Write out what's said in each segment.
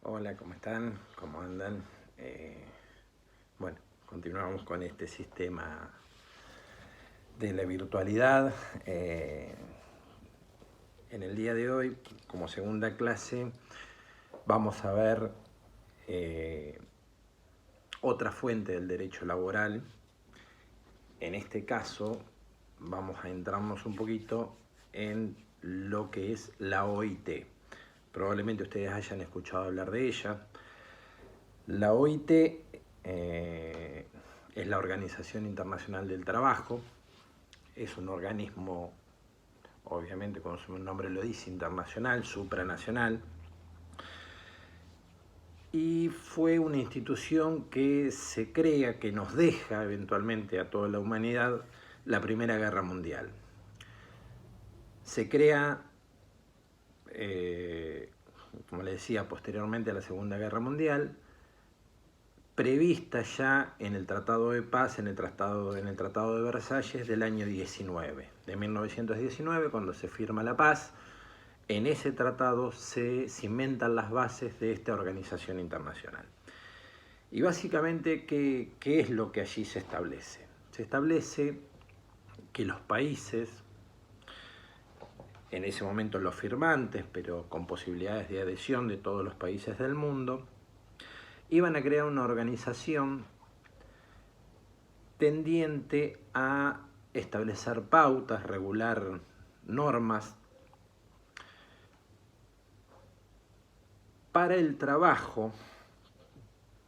Hola, ¿cómo están? ¿Cómo andan? Bueno, continuamos con este sistema de la virtualidad. En el día de hoy, como segunda clase, vamos a ver otra fuente del derecho laboral. En este caso, vamos a entrarnos un poquito en lo que es la OIT. Probablemente ustedes hayan escuchado hablar de ella. La OIT es la Organización Internacional del Trabajo. Es un organismo, obviamente, como su nombre lo dice, internacional, supranacional. Y fue una institución que se crea, que nos deja eventualmente a toda la humanidad la Primera Guerra Mundial. Se crea, como le decía, posteriormente a la Segunda Guerra Mundial, prevista ya en el Tratado de Paz, en el Tratado de Versalles del año 19, de 1919, cuando se firma la paz. En ese tratado se cimentan las bases de esta organización internacional. Y básicamente, ¿qué es lo que allí se establece? Se establece que los países, en ese momento los firmantes, pero con posibilidades de adhesión de todos los países del mundo, iban a crear una organización tendiente a establecer pautas, regular normas para el trabajo,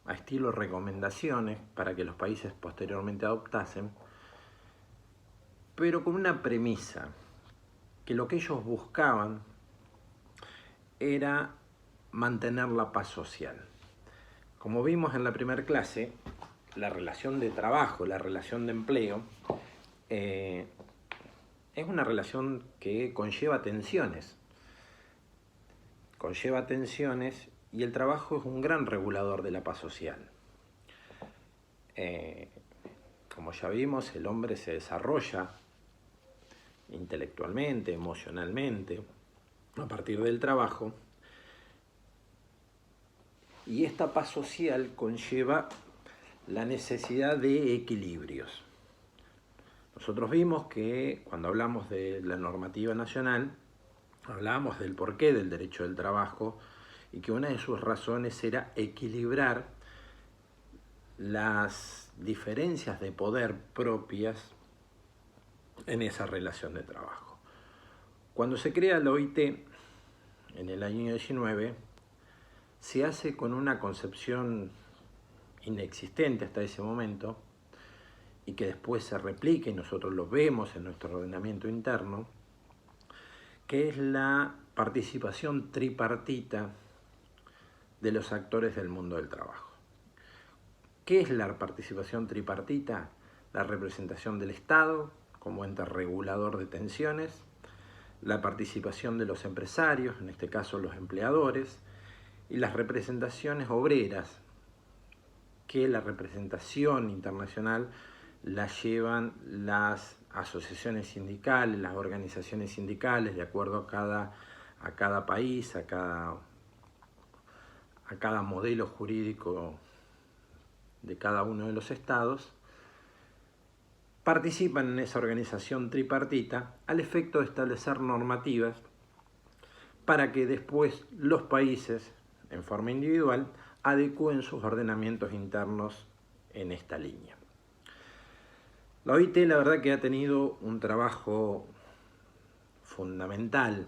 a estilo recomendaciones para que los países posteriormente adoptasen, pero con una premisa, que lo que ellos buscaban era mantener la paz social. Como vimos en la primera clase, la relación de trabajo, la relación de empleo, es una relación que conlleva tensiones. Y el trabajo es un gran regulador de la paz social. Como ya vimos, el hombre se desarrolla intelectualmente, emocionalmente, a partir del trabajo, y esta paz social conlleva la necesidad de equilibrios. Nosotros vimos que cuando hablamos de la normativa nacional, hablamos del porqué del derecho del trabajo y que una de sus razones era equilibrar las diferencias de poder propias en esa relación de trabajo. Cuando se crea la OIT en el año 19, se hace con una concepción inexistente hasta ese momento y que después se replica y nosotros lo vemos en nuestro ordenamiento interno, que es la participación tripartita de los actores del mundo del trabajo. ¿Qué es la participación tripartita? La representación del Estado como ente regulador de tensiones, la participación de los empresarios, en este caso los empleadores, y las representaciones obreras, que la representación internacional la llevan las asociaciones sindicales, las organizaciones sindicales, de acuerdo a cada país, a cada modelo jurídico de cada uno de los estados, participan en esa organización tripartita al efecto de establecer normativas para que después los países, en forma individual, adecúen sus ordenamientos internos en esta línea. La OIT, la verdad, que ha tenido un trabajo fundamental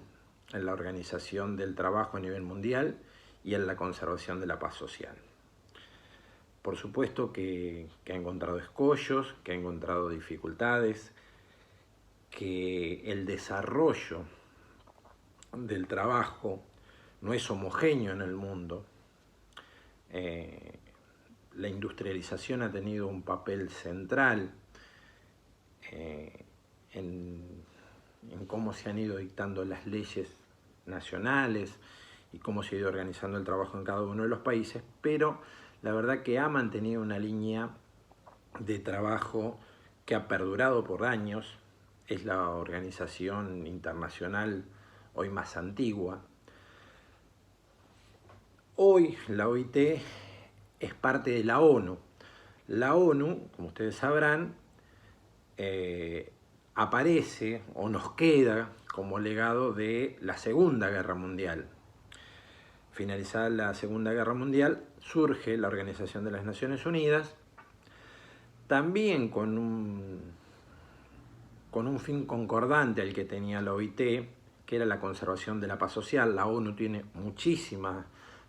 en la organización del trabajo a nivel mundial y en la conservación de la paz social. Por supuesto que ha encontrado escollos, que ha encontrado dificultades, que el desarrollo del trabajo no es homogéneo en el mundo. La industrialización ha tenido un papel central en cómo se han ido dictando las leyes nacionales y cómo se ha ido organizando el trabajo en cada uno de los países, pero la verdad que ha mantenido una línea de trabajo que ha perdurado por años. Es la organización internacional hoy más antigua. Hoy la OIT es parte de la ONU. La ONU, como ustedes sabrán, aparece o nos queda como legado de la Segunda Guerra Mundial. Finalizada la Segunda Guerra Mundial, surge la Organización de las Naciones Unidas, también con un fin concordante al que tenía la OIT, que era la conservación de la paz social. La ONU tiene muchísimas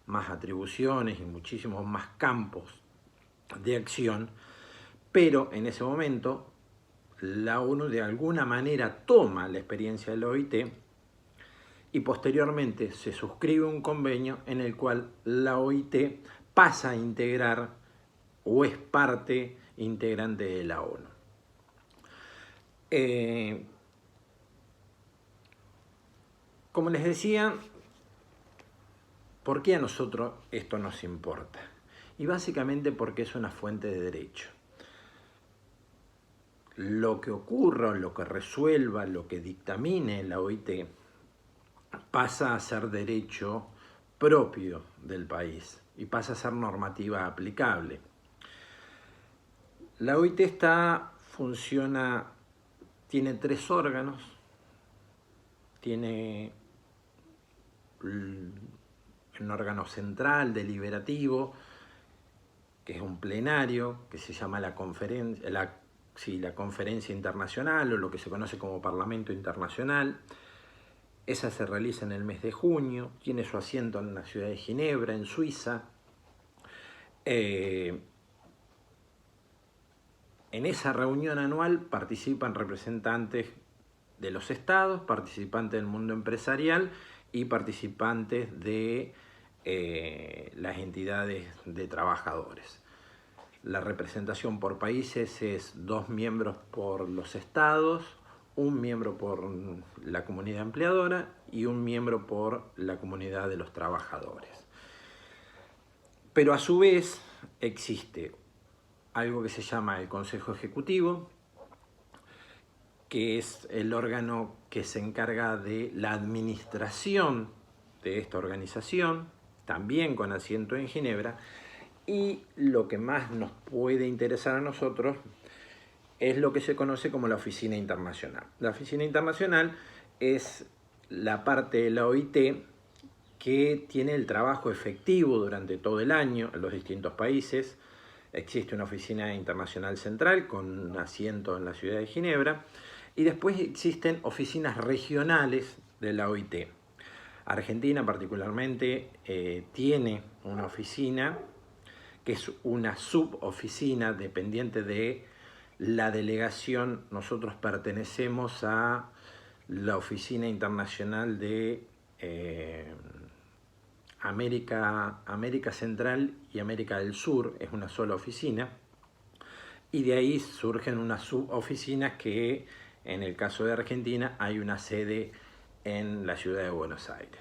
más atribuciones y muchísimos más campos de acción, pero en ese momento la ONU de alguna manera toma la experiencia de la OIT y posteriormente se suscribe un convenio en el cual la OIT pasa a integrar o es parte integrante de la ONU. Como les decía, ¿por qué a nosotros esto nos importa? Y básicamente porque es una fuente de derecho. Lo que ocurra, lo que resuelva, lo que dictamine la OIT pasa a ser derecho propio del país y pasa a ser normativa aplicable. La OIT tiene 3 órganos, tiene un órgano central deliberativo, que es un plenario, que se llama la Conferencia Internacional, o lo que se conoce como Parlamento Internacional. Esa se realiza en el mes de junio, tiene su asiento en la ciudad de Ginebra, en Suiza. En esa reunión anual participan representantes de los estados, participantes del mundo empresarial y participantes de las entidades de trabajadores. La representación por países es 2 miembros por los estados, 1 miembro por la comunidad empleadora y 1 miembro por la comunidad de los trabajadores. Pero a su vez existe algo que se llama el Consejo Ejecutivo, que es el órgano que se encarga de la administración de esta organización, también con asiento en Ginebra, y lo que más nos puede interesar a nosotros es lo que se conoce como la Oficina Internacional. La Oficina Internacional es la parte de la OIT que tiene el trabajo efectivo durante todo el año en los distintos países. Existe una oficina internacional central con un asiento en la ciudad de Ginebra y después existen oficinas regionales de la OIT. Argentina particularmente tiene una oficina que es una suboficina dependiente de la delegación. Nosotros pertenecemos a la Oficina Internacional de América Central y América del Sur, es una sola oficina, y de ahí surgen unas suboficinas que en el caso de Argentina hay una sede en la ciudad de Buenos Aires.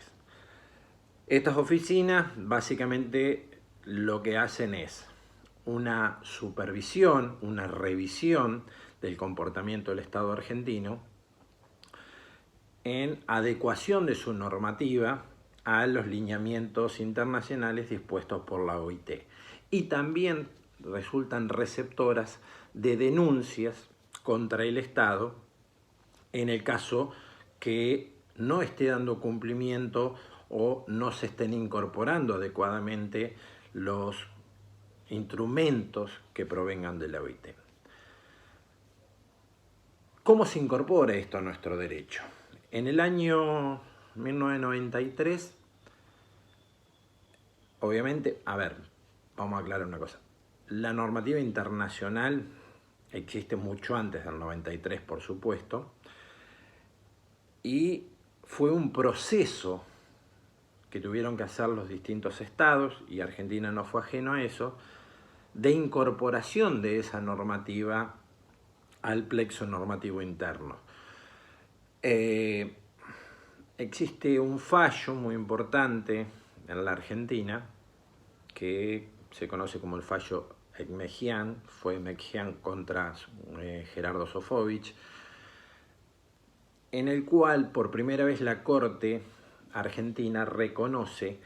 Estas oficinas básicamente lo que hacen es una supervisión, una revisión del comportamiento del Estado argentino en adecuación de su normativa a los lineamientos internacionales dispuestos por la OIT. Y también resultan receptoras de denuncias contra el Estado en el caso que no esté dando cumplimiento o no se estén incorporando adecuadamente los instrumentos que provengan de la OIT. ¿Cómo se incorpora esto a nuestro derecho? En el año 1993, obviamente, vamos a aclarar una cosa. La normativa internacional existe mucho antes del 93, por supuesto, y fue un proceso que tuvieron que hacer los distintos estados, y Argentina no fue ajeno a eso, de incorporación de esa normativa al plexo normativo interno. Existe un fallo muy importante en la Argentina que se conoce como el fallo Ekmejian, fue Ekmejian contra Gerardo Sofovich, en el cual por primera vez la Corte Argentina reconoce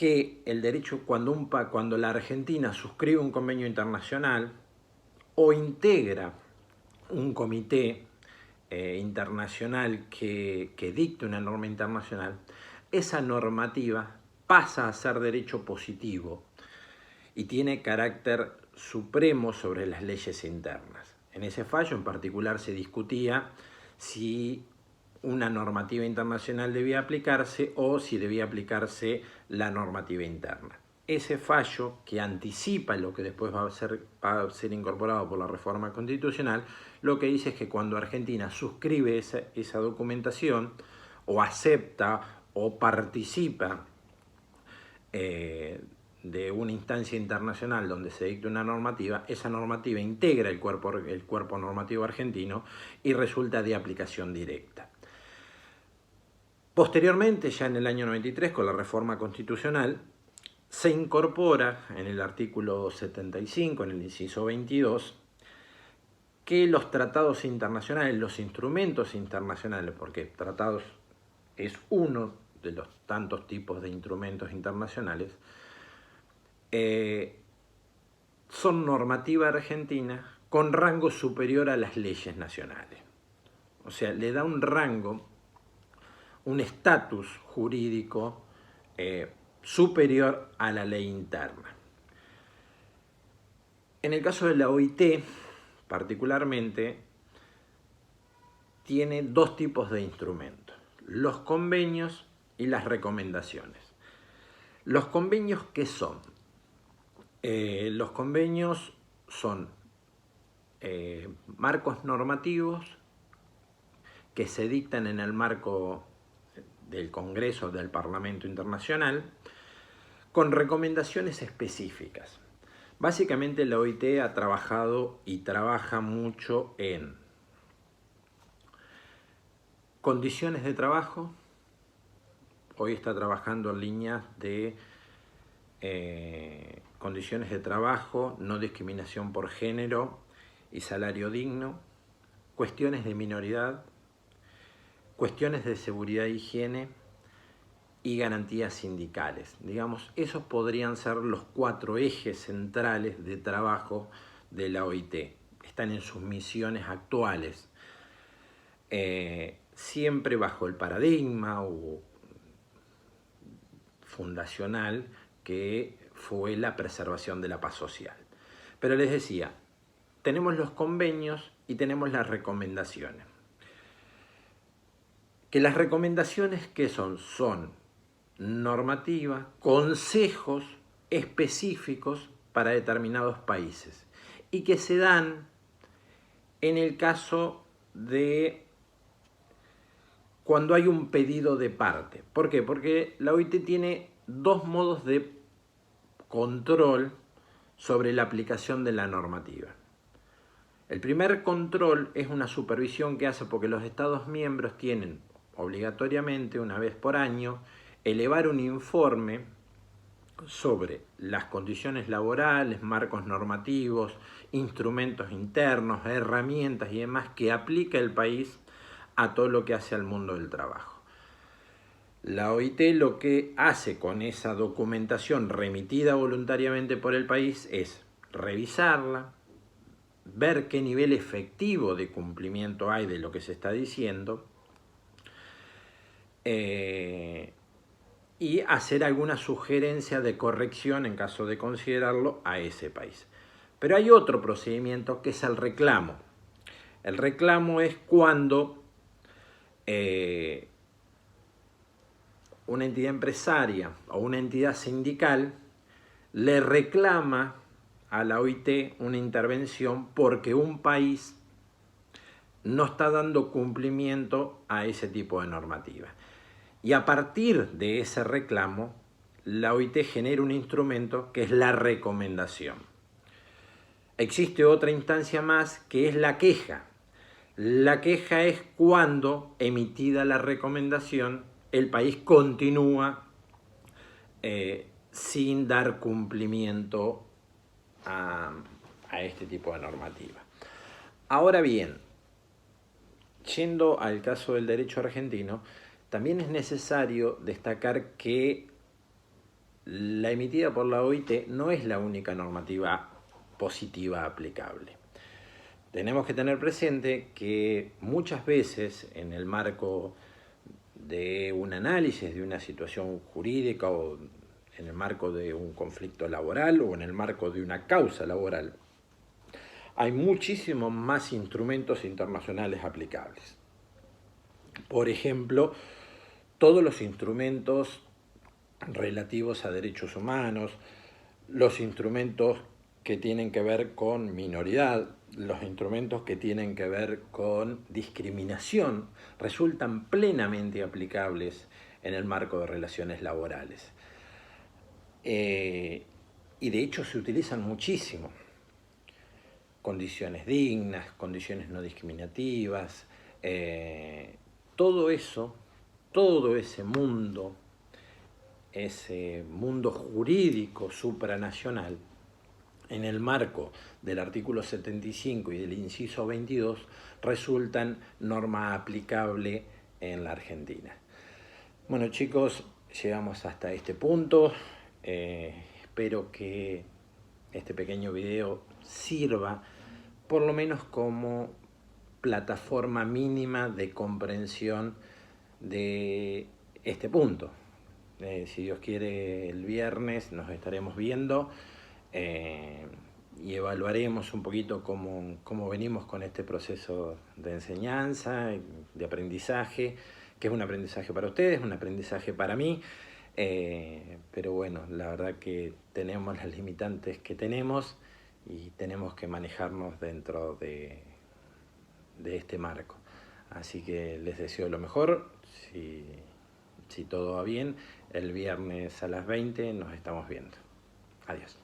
que el derecho, cuando la Argentina suscribe un convenio internacional o integra un comité internacional que dicte una norma internacional, esa normativa pasa a ser derecho positivo y tiene carácter supremo sobre las leyes internas. En ese fallo en particular se discutía si una normativa internacional debía aplicarse o si debía aplicarse la normativa interna. Ese fallo, que anticipa lo que después va a ser incorporado por la reforma constitucional, lo que dice es que cuando Argentina suscribe esa documentación o acepta o participa de una instancia internacional donde se dicte una normativa, esa normativa integra el cuerpo normativo argentino y resulta de aplicación directa. Posteriormente, ya en el año 93, con la reforma constitucional, se incorpora en el artículo 75, en el inciso 22, que los tratados internacionales, los instrumentos internacionales, porque tratados es uno de los tantos tipos de instrumentos internacionales, son normativa argentina con rango superior a las leyes nacionales. O sea, le da un rango, un estatus jurídico superior a la ley interna. En el caso de la OIT, particularmente, tiene dos tipos de instrumentos: los convenios y las recomendaciones. ¿Los convenios qué son? Los convenios son marcos normativos que se dictan en el marco del Congreso del Parlamento Internacional con recomendaciones específicas. Básicamente la OIT ha trabajado y trabaja mucho en condiciones de trabajo. Hoy está trabajando en líneas de condiciones de trabajo, no discriminación por género y salario digno, cuestiones de minoridad, cuestiones de seguridad e higiene y garantías sindicales. Digamos, esos podrían ser los 4 ejes centrales de trabajo de la OIT. Están en sus misiones actuales, siempre bajo el paradigma fundacional que fue la preservación de la paz social. Pero les decía, tenemos los convenios y tenemos las recomendaciones. Que las recomendaciones, ¿qué son? Son normativa, consejos específicos para determinados países y que se dan en el caso de cuando hay un pedido de parte. ¿Por qué? Porque la OIT tiene 2 modos de control sobre la aplicación de la normativa. El primer control es una supervisión que hace porque los Estados miembros tienen obligatoriamente, una vez por año, elevar un informe sobre las condiciones laborales, marcos normativos, instrumentos internos, herramientas y demás que aplica el país a todo lo que hace al mundo del trabajo. La OIT lo que hace con esa documentación remitida voluntariamente por el país es revisarla, ver qué nivel efectivo de cumplimiento hay de lo que se está diciendo, y hacer alguna sugerencia de corrección en caso de considerarlo a ese país. Pero hay otro procedimiento que es el reclamo. El reclamo es cuando una entidad empresaria o una entidad sindical le reclama a la OIT una intervención porque un país no está dando cumplimiento a ese tipo de normativa. Y a partir de ese reclamo, la OIT genera un instrumento que es la recomendación. Existe otra instancia más que es la queja. La queja es cuando, emitida la recomendación, el país continúa sin dar cumplimiento a este tipo de normativa. Ahora bien, yendo al caso del derecho argentino, también es necesario destacar que la emitida por la OIT no es la única normativa positiva aplicable. Tenemos que tener presente que muchas veces en el marco de un análisis de una situación jurídica o en el marco de un conflicto laboral o en el marco de una causa laboral, hay muchísimos más instrumentos internacionales aplicables. Por ejemplo, todos los instrumentos relativos a derechos humanos, los instrumentos que tienen que ver con minoridad, los instrumentos que tienen que ver con discriminación, resultan plenamente aplicables en el marco de relaciones laborales. Y de hecho se utilizan muchísimo. Condiciones dignas, condiciones no discriminativas, todo eso, todo ese mundo jurídico supranacional, en el marco del artículo 75 y del inciso 22, resultan norma aplicable en la Argentina. Bueno, chicos, llegamos hasta este punto. Espero que este pequeño video sirva por lo menos como plataforma mínima de comprensión de este punto. Si Dios quiere, el viernes nos estaremos viendo y evaluaremos un poquito cómo venimos con este proceso de enseñanza, de aprendizaje, que es un aprendizaje para ustedes, un aprendizaje para mí, pero bueno, la verdad que tenemos las limitantes que tenemos y tenemos que manejarnos dentro de este marco. Así que les deseo lo mejor. Si todo va bien, el viernes a las 20 nos estamos viendo. Adiós.